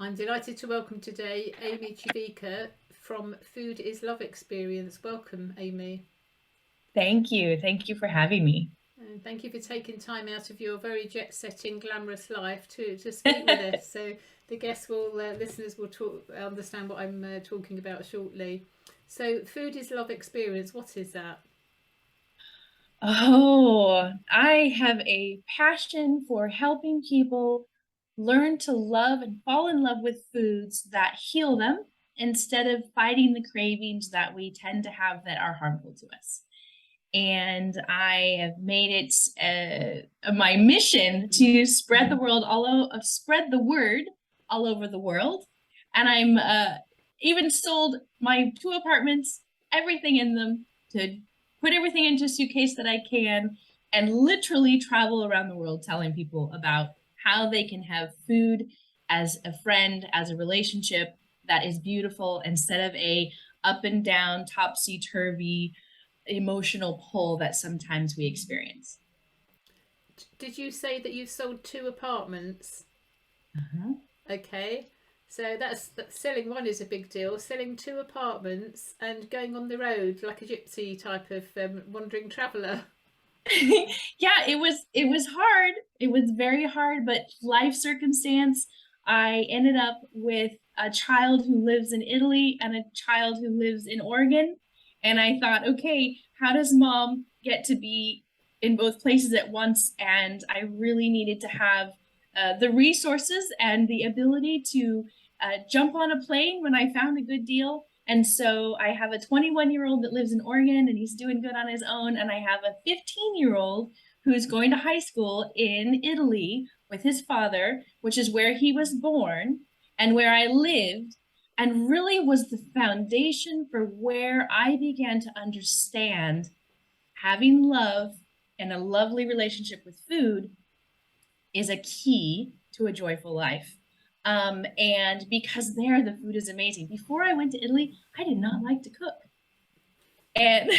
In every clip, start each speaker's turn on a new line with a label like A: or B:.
A: I'm delighted to welcome today Amy Civica from Food is Love Experience. Welcome, Amy.
B: Thank you. Thank you for having me.
A: And thank you for taking time out of your very jet-setting, glamorous life to speak with us. So the listeners will understand what I'm talking about shortly. So, Food is Love Experience. What is that?
B: Oh, I have a passion for helping people learn to love and fall in love with foods that heal them instead of fighting the cravings that we tend to have that are harmful to us. And I have made it my mission to spread the word all over the world. And I'm even sold my 2 apartments, everything in them, to put everything into a suitcase that I can, and literally travel around the world telling people about how they can have food as a friend, as a relationship that is beautiful instead of a up and down, topsy turvy emotional pull that sometimes we experience.
A: Did you say that you've sold 2 apartments?
B: Uh-huh.
A: Okay. So that's selling one is a big deal. Selling 2 apartments and going on the road like a gypsy type of wandering traveller.
B: Yeah, it was hard. It was very hard, but life circumstance, I ended up with a child who lives in Italy and a child who lives in Oregon. And I thought, okay, how does mom get to be in both places at once? And I really needed to have the resources and the ability to jump on a plane when I found a good deal. And so I have a 21-year-old that lives in Oregon and he's doing good on his own. And I have a 15-year-old who's going to high school in Italy with his father, which is where he was born and where I lived, and really was the foundation for where I began to understand having love and a lovely relationship with food is a key to a joyful life. And because there the food is amazing. Before I went to Italy, I did not like to cook. And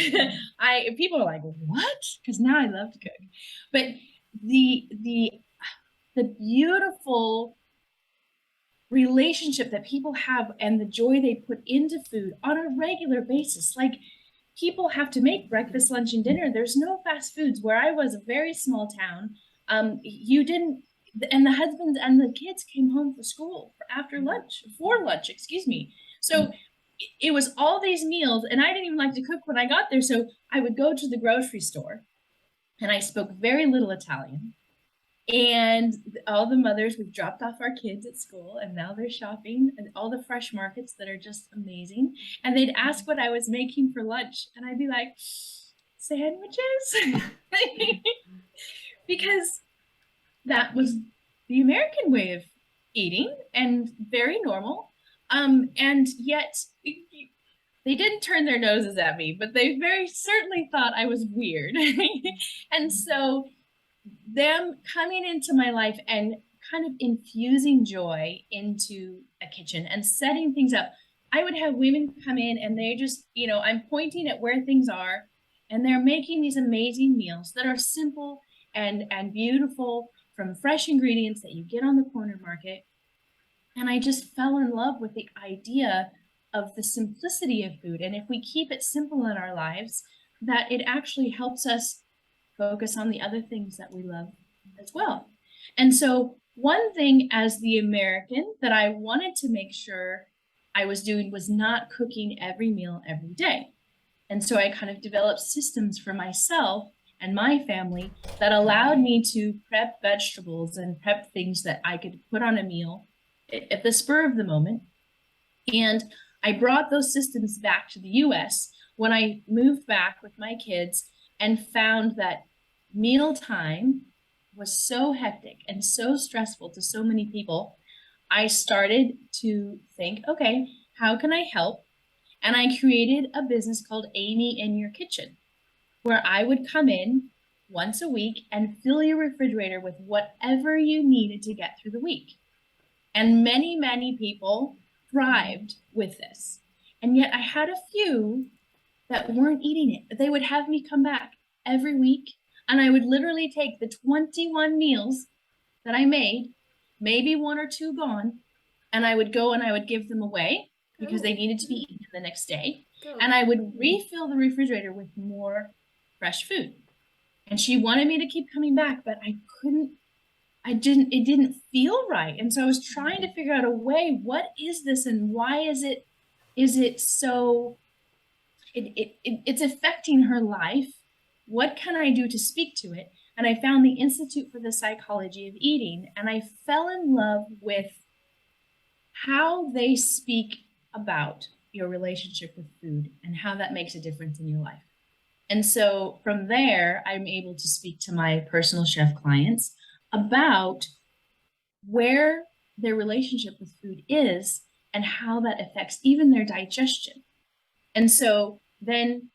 B: I people are like, what? Because now I love to cook. But the the the beautiful relationship that people have and the joy they put into food on a regular basis. Like people have to make breakfast, lunch, and dinner. There's no fast foods. Where I was, a very small town, you didn't, and the husbands and the kids came home for school for lunch, excuse me. So it was all these meals, and I didn't even like to cook when I got there. So I would go to the grocery store, and I spoke very little Italian. And all the mothers, we've dropped off our kids at school and now they're shopping and all the fresh markets that are just amazing. And they'd ask what I was making for lunch. And I'd be like, sandwiches? Because that was the American way of eating and very normal. And yet they didn't turn their noses at me, but they very certainly thought I was weird. And so them coming into my life and kind of infusing joy into a kitchen and setting things up. I would have women come in and they just, I'm pointing at where things are and they're making these amazing meals that are simple and beautiful from fresh ingredients that you get on the corner market. And I just fell in love with the idea of the simplicity of food. And if we keep it simple in our lives, that it actually helps us focus on the other things that we love as well. And so, one thing as the American that I wanted to make sure I was doing was not cooking every meal every day. And so I kind of developed systems for myself and my family that allowed me to prep vegetables and prep things that I could put on a meal at the spur of the moment. And I brought those systems back to the US when I moved back with my kids and found that mealtime was so hectic and so stressful to so many people. I started to think, okay, how can I help? And I created a business called Amy in Your Kitchen, where I would come in once a week and fill your refrigerator with whatever you needed to get through the week. And many, many people thrived with this. And yet I had a few that weren't eating it. They would have me come back every week and I would literally take the 21 meals that I made, maybe one or two gone, and I would go and I would give them away because they
A: Oh,
B: needed to be eaten the next day.
A: gosh.
B: And I would refill the refrigerator with more fresh food. And she wanted me to keep coming back, but I couldn't, it didn't feel right. And so I was trying to figure out a way, what is this and why is it so, it's affecting her life. What can I do to speak to it? And I found the Institute for the Psychology of Eating, and I fell in love with how they speak about your relationship with food and how that makes a difference in your life. And so from there, I'm able to speak to my personal chef clients about where their relationship with food is and how that affects even their digestion. And so then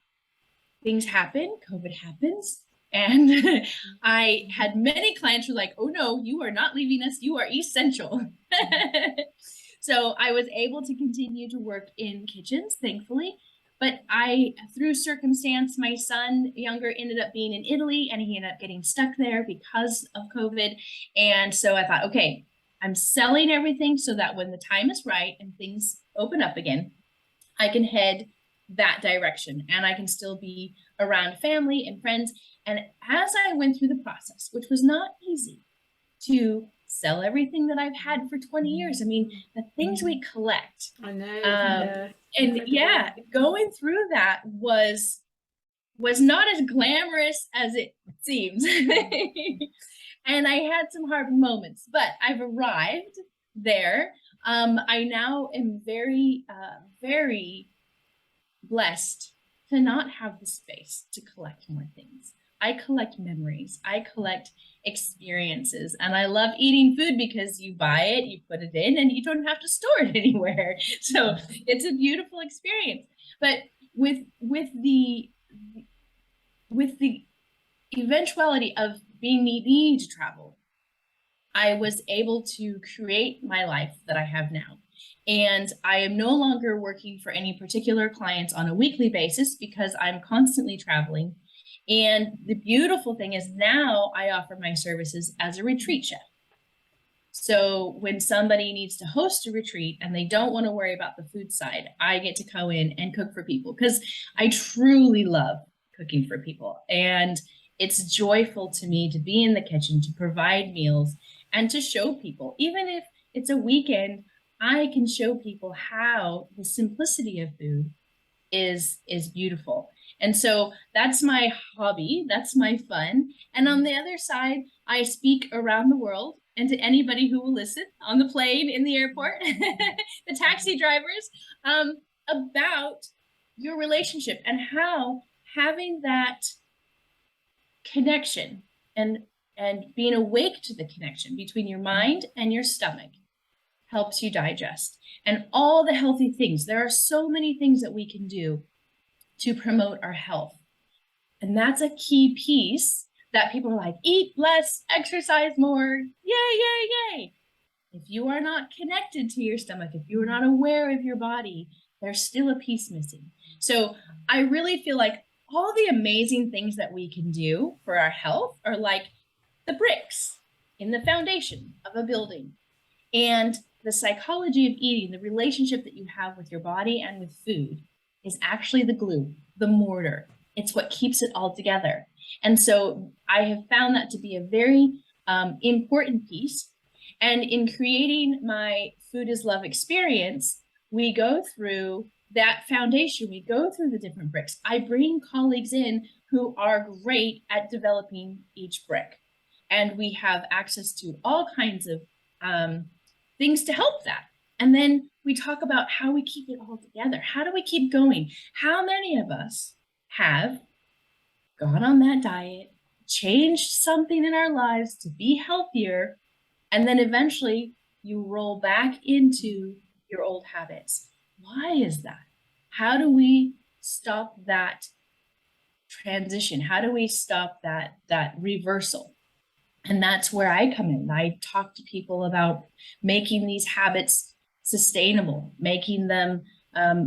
B: things happen, COVID happens. And I had many clients who were like, oh no, you are not leaving us. You are essential. So I was able to continue to work in kitchens, thankfully. But through circumstance, my son younger ended up being in Italy and he ended up getting stuck there because of COVID. And so I thought, okay, I'm selling everything so that when the time is right and things open up again, I can head that direction and I can still be around family and friends. And as I went through the process, which was not easy to sell everything that I've had for 20 years. I mean, the things we collect.
A: I know.
B: And
A: incredible.
B: yeah, going through that was not as glamorous as it seems. And I had some hard moments, but I've arrived there. I now am very, very blessed to not have the space to collect more things. I collect memories, I collect experiences, and I love eating food because you buy it, you put it in, and you don't have to store it anywhere. So it's a beautiful experience. But with the eventuality of being needing to travel, I was able to create my life that I have now. And I am no longer working for any particular clients on a weekly basis because I'm constantly traveling. And the beautiful thing is now I offer my services as a retreat chef. So when somebody needs to host a retreat and they don't want to worry about the food side, I get to go in and cook for people because I truly love cooking for people. And it's joyful to me to be in the kitchen, to provide meals and to show people, even if it's a weekend, I can show people how the simplicity of food is beautiful. And so that's my hobby, that's my fun. And on the other side, I speak around the world and to anybody who will listen on the plane, in the airport, the taxi drivers, about your relationship and how having that connection and being awake to the connection between your mind and your stomach helps you digest and all the healthy things. There are so many things that we can do to promote our health. And that's a key piece that people are like, eat less, exercise more, yay, yay, yay. If you are not connected to your stomach, if you are not aware of your body, there's still a piece missing. So I really feel like all the amazing things that we can do for our health are like the bricks in the foundation of a building. And the psychology of eating, the relationship that you have with your body and with food, is actually the glue, the mortar. It's what keeps it all together. And so I have found that to be a very important piece. And in creating my Food is Love experience, we go through that foundation. We go through the different bricks. I bring colleagues in who are great at developing each brick. And we have access to all kinds of things to help that. And then we talk about how we keep it all together. How do we keep going? How many of us have gone on that diet, changed something in our lives to be healthier, and then eventually you roll back into your old habits? Why is that? How do we stop that transition? How do we stop that reversal? And that's where I come in. I talk to people about making these habits sustainable, making them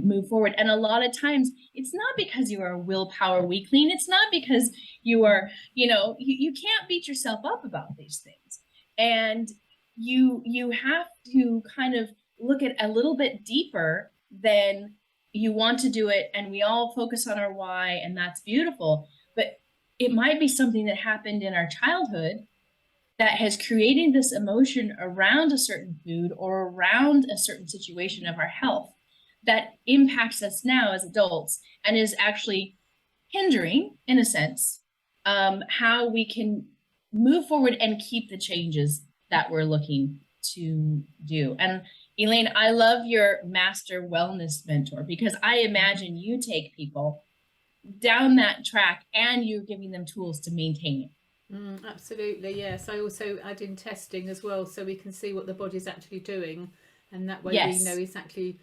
B: move forward. And a lot of times it's not because you are a willpower weakling. It's not because you are, you can't beat yourself up about these things. And you have to kind of look at a little bit deeper, then you want to do it, and we all focus on our why, and that's beautiful. But it might be something that happened in our childhood that has created this emotion around a certain food or around a certain situation of our health that impacts us now as adults and is actually hindering, in a sense, how we can move forward and keep the changes that we're looking to do. And Elaine, I love your master wellness mentor, because I imagine you take people down that track and you're giving them tools to maintain it.
A: Absolutely, yes. I also add in testing as well, so we can see what the body's actually doing, and that way we know
B: Yes.
A: exactly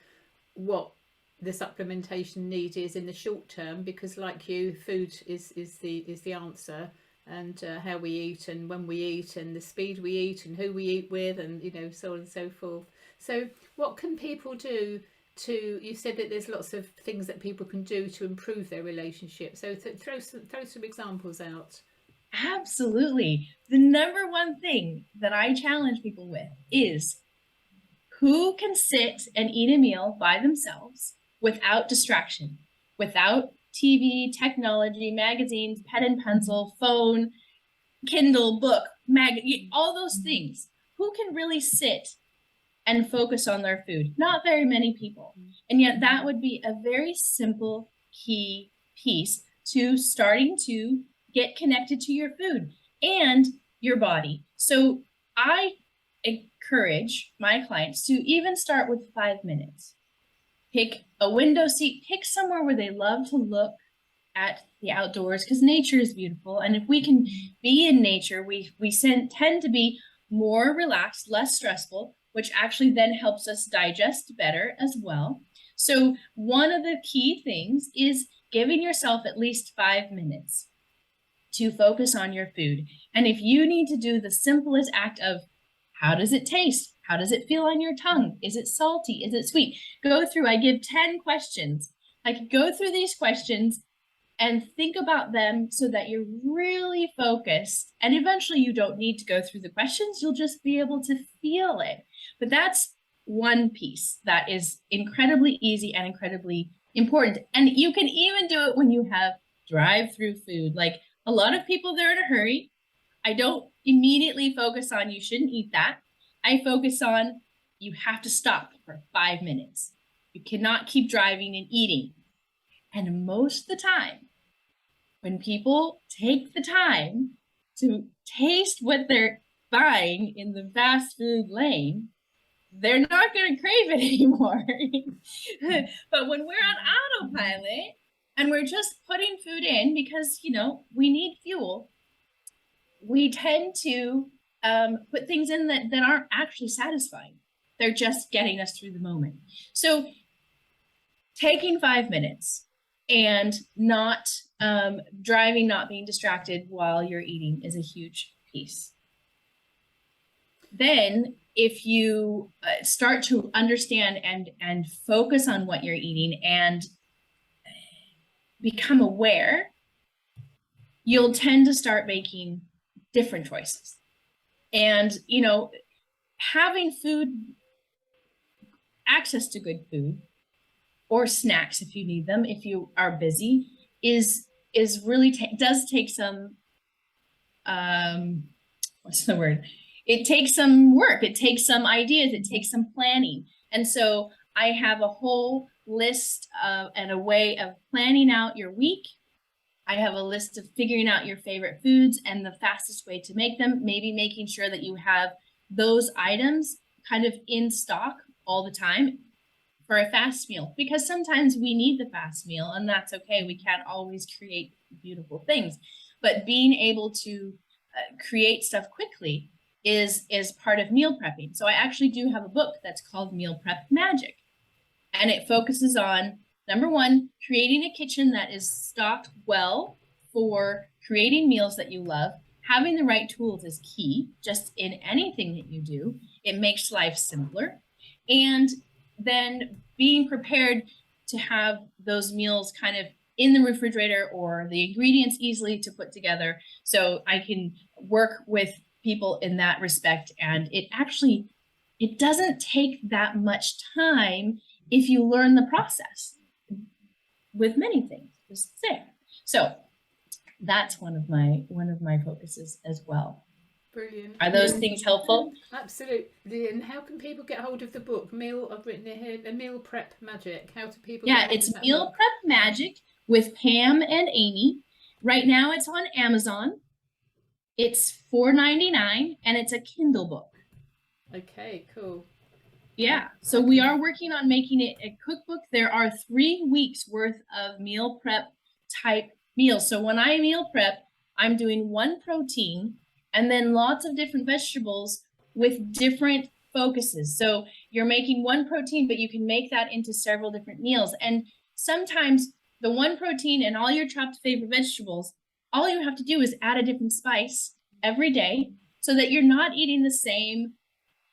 A: what the supplementation need is in the short term. Because, like you, food is the answer, and how we eat and when we eat and the speed we eat and who we eat with, and so on and so forth. So, what can people do to? You said that there's lots of things that people can do to improve their relationship. So, throw some examples out.
B: Absolutely. The number one thing that I challenge people with is, who can sit and eat a meal by themselves without distraction, without TV, technology, magazines, pen and pencil, phone, Kindle, book, all those things? Who can really sit and focus on their food? Not very many people. And yet that would be a very simple key piece to starting to get connected to your food and your body. So I encourage my clients to even start with 5 minutes. Pick a window seat, pick somewhere where they love to look at the outdoors, because nature is beautiful. And if we can be in nature, we tend to be more relaxed, less stressful, which actually then helps us digest better as well. So one of the key things is giving yourself at least 5 minutes to focus on your food. And if you need to do the simplest act of, how does it taste? How does it feel on your tongue? Is it salty? Is it sweet? Go through, I give 10 questions. I could go through these questions and think about them so that you're really focused. And eventually you don't need to go through the questions. You'll just be able to feel it. But that's one piece that is incredibly easy and incredibly important. And you can even do it when you have drive-through food. Like, a lot of people, they're in a hurry. I don't immediately focus on, you shouldn't eat that. I focus on, you have to stop for 5 minutes. You cannot keep driving and eating. And most of the time, when people take the time to taste what they're buying in the fast food lane, they're not going to crave it anymore. But when we're on autopilot and we're just putting food in because, we need fuel, we tend to put things in that aren't actually satisfying. They're just getting us through the moment. So taking 5 minutes and not driving, not being distracted while you're eating is a huge piece. Then if you start to understand and focus on what you're eating and become aware, you'll tend to start making different choices. And, having food, access to good food, or snacks if you need them, if you are busy, is really does take some, what's the word? It takes some work. It takes some ideas. It takes some planning. And so I have a whole list and a way of planning out your week. I have a list of figuring out your favorite foods and the fastest way to make them, maybe making sure that you have those items kind of in stock all the time for a fast meal, because sometimes we need the fast meal, and that's okay. We can't always create beautiful things, but being able to create stuff quickly is part of meal prepping. So I actually do have a book that's called Meal Prep Magic, and it focuses on, number one, creating a kitchen that is stocked well for creating meals that you love. Having the right tools is key, just in anything that you do. It makes life simpler. And then being prepared to have those meals kind of in the refrigerator, or the ingredients easily to put together. So I can work with people in that respect. And it actually it doesn't take that much time if you learn the process with many things. Just saying. So that's one of my focuses as well.
A: Brilliant.
B: Are those things helpful?
A: Absolutely. And how can people get hold of the book? I've written it here, A Meal Prep Magic. How do people get hold
B: it's
A: of that
B: Meal
A: book?
B: Prep Magic with Pam and Amy. Right now it's on Amazon. It's $4.99 and it's a Kindle book.
A: Okay, cool.
B: Yeah, so we are working on making it a cookbook. There are 3 weeks worth of meal prep type meals. So when I meal prep, I'm doing 1 protein and then lots of different vegetables with different focuses. So you're making 1 protein, but you can make that into several different meals. And sometimes the 1 protein and all your chopped favorite vegetables, all you have to do is add a different spice every day so that you're not eating the same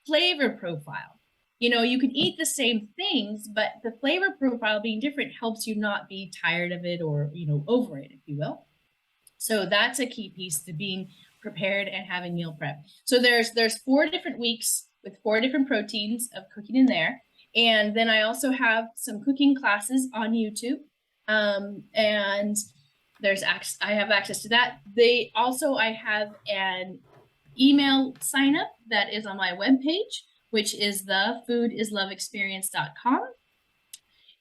B: flavor profile. You can eat the same things, but the flavor profile being different helps you not be tired of it or, over it, if you will. So that's a key piece to being prepared and having meal prep. So there's 4 different weeks with 4 different proteins of cooking in there. And then I also have some cooking classes on YouTube. And I have access to that. I have an email sign up that is on my webpage, which is thefoodisloveexperience.com.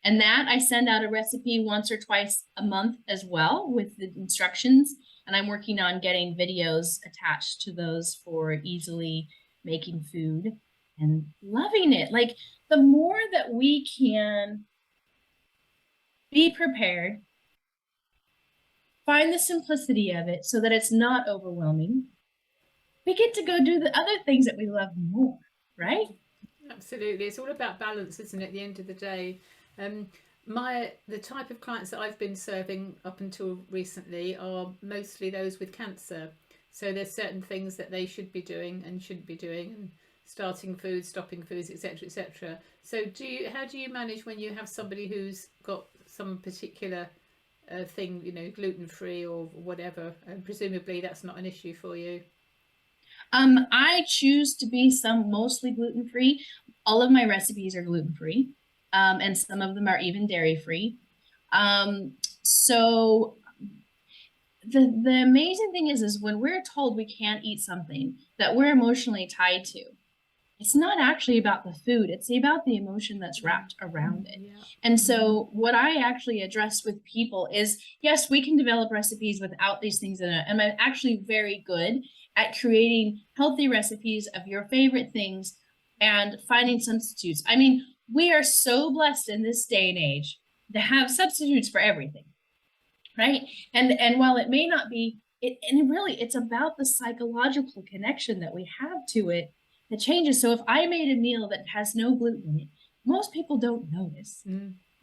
B: And that I send out a recipe once or twice a month as well with the instructions. And I'm working on getting videos attached to those for easily making food and loving it. Like, the more that we can be prepared, find the simplicity of it so that it's not overwhelming, we get to go do the other things that we love more, right?
A: Absolutely. It's all about balance, isn't it, at the end of the day? The type of clients that I've been serving up until recently are mostly those with cancer. So there's certain things that they should be doing and shouldn't be doing, and starting foods, stopping foods, etc., etc. So how do you manage when you have somebody who's got some particular thing, gluten free or whatever? And presumably that's not an issue for you.
B: I choose to be mostly gluten free. All of my recipes are gluten free, and some of them are even dairy free. So the amazing thing is when we're told we can't eat something that we're emotionally tied to, it's not actually about the food, it's about the emotion that's wrapped around it.
A: Yeah.
B: And so what I actually address with people is, yes, we can develop recipes without these things in it. And I'm actually very good at creating healthy recipes of your favorite things and finding substitutes. I mean, we are so blessed in this day and age to have substitutes for everything, right? And while it may not be, it's about the psychological connection that we have to it that changes. So if I made a meal that has no gluten in it, most people don't notice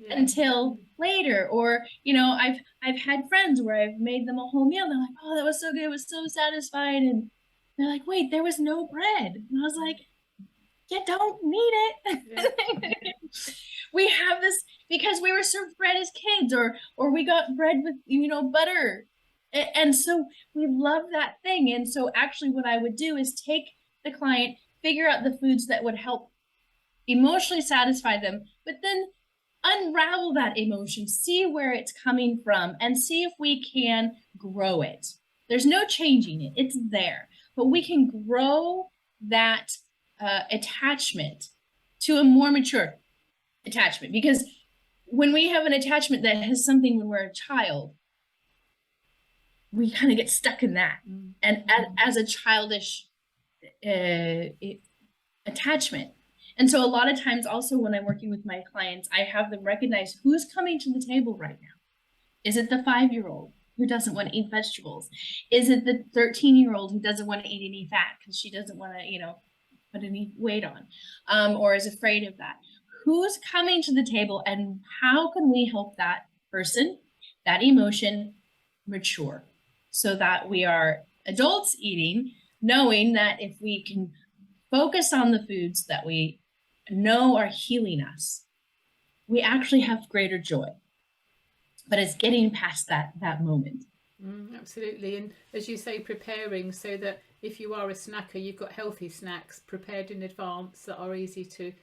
B: until later. Or, I've had friends where I've made them a whole meal. They're like, oh, that was so good. It was so satisfying. And they're like, wait, there was no bread. And I was like, you don't need it. We have this because we were served bread as kids, or we got bread with, butter. And so we love that thing. And so actually what I would do is take the client, figure out the foods that would help emotionally satisfy them, but then unravel that emotion, see where it's coming from, and see if we can grow it. There's no changing it. It's there. But we can grow that attachment to a more mature attachment. Because when we have an attachment that has something when we're a child, we kind of get stuck in that. And as a childish attachment. And so a lot of times also when I'm working with my clients, I have them recognize who's coming to the table right now. Is it the 5-year-old who doesn't want to eat vegetables? Is it the 13-year-old who doesn't want to eat any fat because she doesn't want to, put any weight on, or is afraid of that? Who's coming to the table, and how can we help that person, that emotion, mature so that we are adults eating, knowing that if we can focus on the foods that we know are healing us, we actually have greater joy. But it's getting past that moment.
A: Absolutely. And as you say, preparing so that if you are a snacker, you've got healthy snacks prepared in advance that are easy to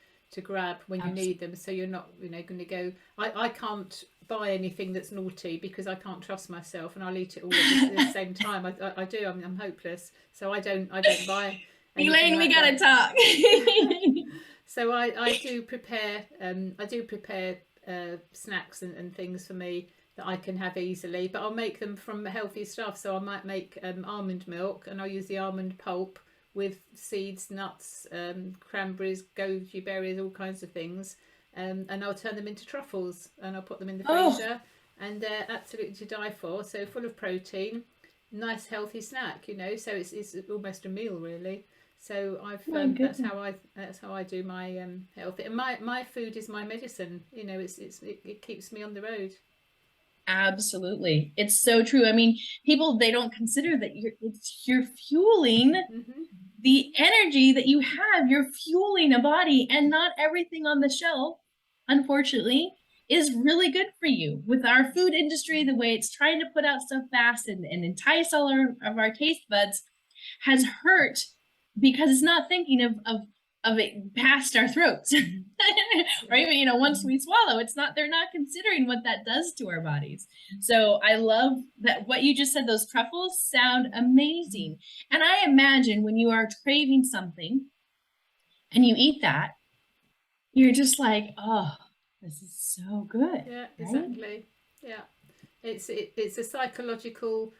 A: grab when you need them, so you're not going to go, I can't buy anything that's naughty because I can't trust myself, and I'll eat it all at the same time. I do. I'm hopeless, so I don't buy anything
B: Elaine,
A: like
B: we gotta
A: that.
B: talk.
A: So I do prepare snacks and things for me that I can have easily, but I'll make them from healthy stuff. So I might make almond milk, and I'll use the almond pulp with seeds, nuts, cranberries, goji berries, all kinds of things, and I'll turn them into truffles, and I'll put them in the freezer, and they're absolutely to die for. So full of protein, nice healthy snack, So it's almost a meal, really. So that's how I do my health. And my food is my medicine. It keeps me on the road.
B: Absolutely. It's so true. I mean, people, they don't consider that you're fueling the energy that you have. You're fueling a body, and not everything on the shelf, unfortunately, is really good for you. With our food industry, the way it's trying to put out stuff fast and entice all of our taste buds has hurt, because it's not thinking of it past our throats. Or even, once we swallow, they're not considering what that does to our bodies. So I love that what you just said. Those truffles sound amazing. And I imagine when you are craving something and you eat that, you're just like, oh, this is so good.
A: Yeah,
B: right?
A: exactly. Yeah, it's a psychological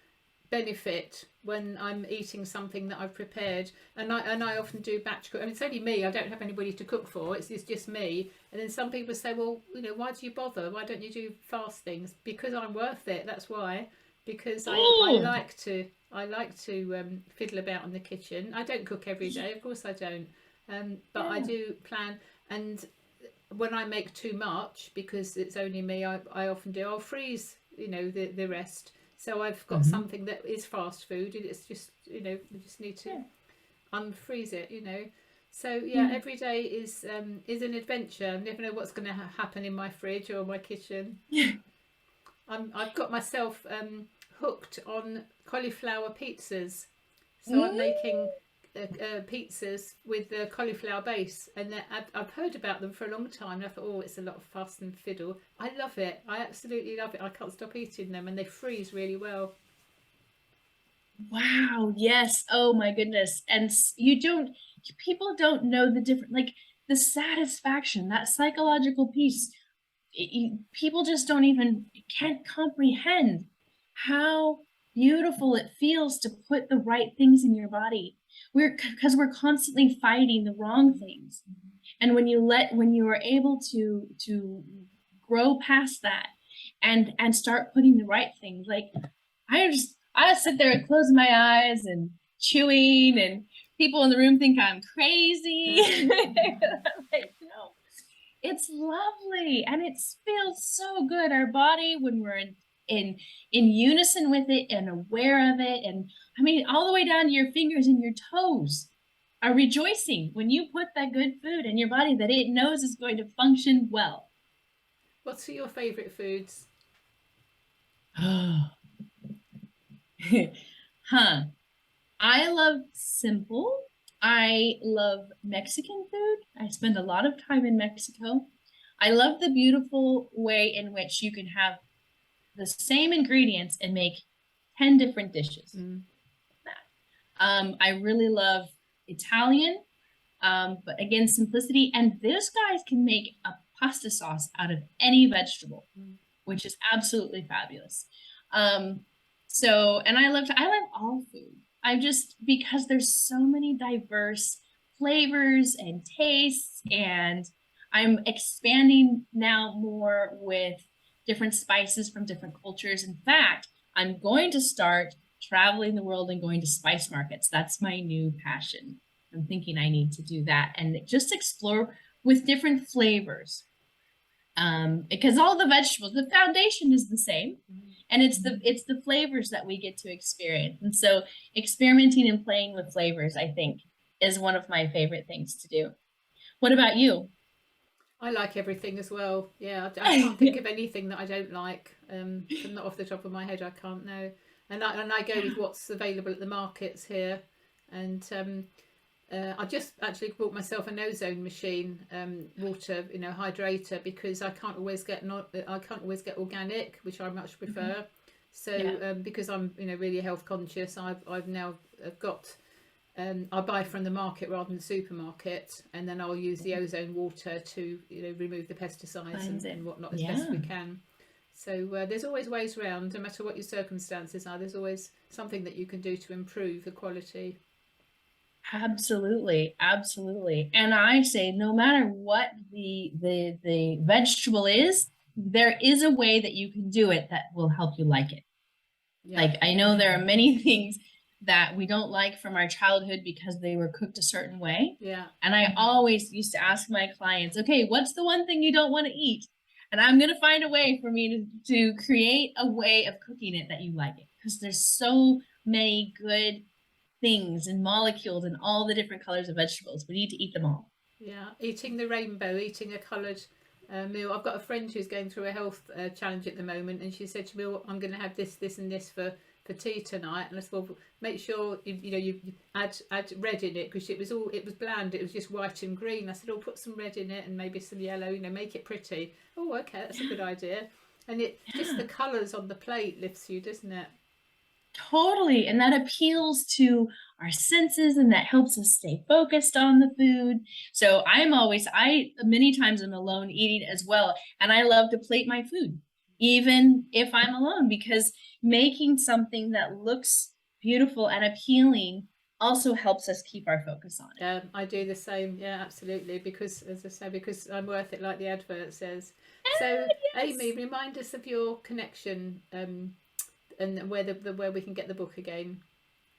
A: benefit when I'm eating something that I've prepared, and I often do batch cook. I mean, it's only me. I don't have anybody to cook for. It's just me. And then some people say, well, why do you bother? Why don't you do fast things? Because I'm worth it. That's why. Because I like to fiddle about in the kitchen. I don't cook every day, of course I don't. But I do plan. And when I make too much, because it's only me, I often do. I'll freeze, the rest. So I've got something that is fast food, and it's just, you just need to unfreeze it. So every day is an adventure. I never know what's going to happen in my fridge or my kitchen. I've got myself hooked on cauliflower pizzas, so I'm making pizzas with the cauliflower base, and I've heard about them for a long time, and I thought, oh, it's a lot of fuss and fiddle. I love it. I absolutely love it. I can't stop eating them, and they freeze really well.
B: Wow, yes. Oh my goodness. And people don't know the different, like the satisfaction, that psychological piece. People just can't comprehend how beautiful it feels to put the right things in your body. Because we're constantly fighting the wrong things. And when you are able to grow past that and start putting the right things, like I sit there and close my eyes and chewing, and people in the room think I'm crazy. Like, no, it's lovely, and it feels so good. Our body, when we're in unison with it and aware of it, and I mean, all the way down to your fingers and your toes are rejoicing when you put that good food in your body that it knows is going to function well.
A: What's your favourite foods?
B: I love simple. I love Mexican food. I spend a lot of time in Mexico. I love the beautiful way in which you can have the same ingredients and make 10 different dishes. I really love Italian, but again, simplicity. And those guys can make a pasta sauce out of any vegetable, which is absolutely fabulous. And I love all food. Because there's so many diverse flavors and tastes, and I'm expanding now more with different spices from different cultures. In fact, I'm going to start traveling the world and going to spice markets. That's my new passion. I'm thinking I need to do that and just explore with different flavors. Because all the vegetables, the foundation is the same, and it's the flavors that we get to experience. And so experimenting and playing with flavors, I think, is one of my favorite things to do. What about you?
A: I like everything as well. Yeah, I can't think of anything that I don't like. Not off the top of my head, I can't know. And I go with what's available at the markets here. And I just actually bought myself an ozone machine, water, hydrator, because I can't always get organic, which I much prefer. So because I'm really health conscious, I've now got I buy from the market rather than the supermarket, and then I'll use the ozone water to remove the pesticides and whatnot as best we can. So there's always ways around, no matter what your circumstances are. There's always something that you can do to improve the quality.
B: Absolutely, absolutely. And I say, no matter what the vegetable is, there is a way that you can do it that will help you like it. Yeah. Like, I know there are many things that we don't like from our childhood because they were cooked a certain way.
A: Yeah.
B: And I always used to ask my clients, okay, what's the one thing you don't want to eat? And I'm going to find a way for me to create a way of cooking it that you like it. Because there's so many good things and molecules and all the different colors of vegetables. We need to eat them all.
A: Yeah, eating the rainbow, eating a coloured meal. I've got a friend who's going through a health challenge at the moment, and she said to me, well, I'm going to have this, this and this for tea tonight. And I said, well, make sure you add red in it, because it was bland. It was just white and green. I said, oh, put some red in it and maybe some yellow, make it pretty. Oh, okay, that's a good idea. And just the colours on the plate lifts you, doesn't it?
B: Totally. And that appeals to our senses, and that helps us stay focused on the food. So I many times am alone eating as well. And I love to plate my food, even if I'm alone, because making something that looks beautiful and appealing also helps us keep our focus on it.
A: I do the same. Yeah, absolutely. Because, as I say, because I'm worth it, like the advert says. So, yes. Amy, remind us of your connection and where we can get the book again.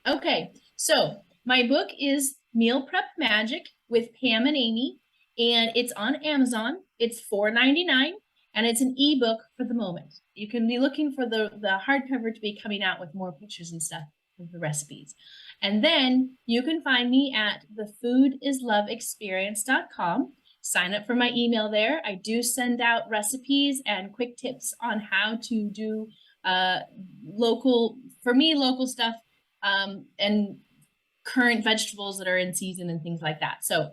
B: Okay, so my book is Meal Prep Magic with Pam and Amy, and it's on Amazon. It's $4.99, and it's an ebook for the moment. You can be looking for the hardcover to be coming out with more pictures and stuff of the recipes. And then you can find me at thefoodisloveexperience.com. Sign up for my email there. I do send out recipes and quick tips on how to do local stuff and current vegetables that are in season and things like that. So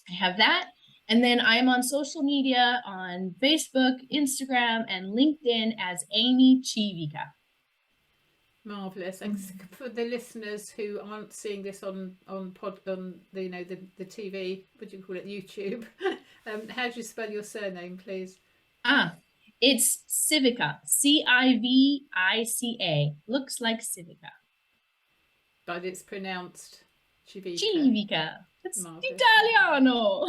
B: I have that. And then I'm on social media on Facebook, Instagram, and LinkedIn as Amy Civica.
A: Marvelous. And for the listeners who aren't seeing this on the TV, what do you call it, YouTube? How do you spell your surname, please?
B: It's Civica, Civica. Looks like Civica,
A: but it's pronounced Civica.
B: Civica. It's Italiano.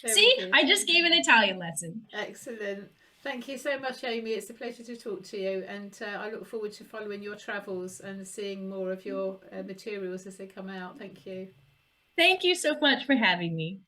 B: See, I just gave an Italian lesson.
A: Excellent. Thank you so much, Amy. It's a pleasure to talk to you, and I look forward to following your travels and seeing more of your materials as they come out. Thank you.
B: Thank you so much for having me.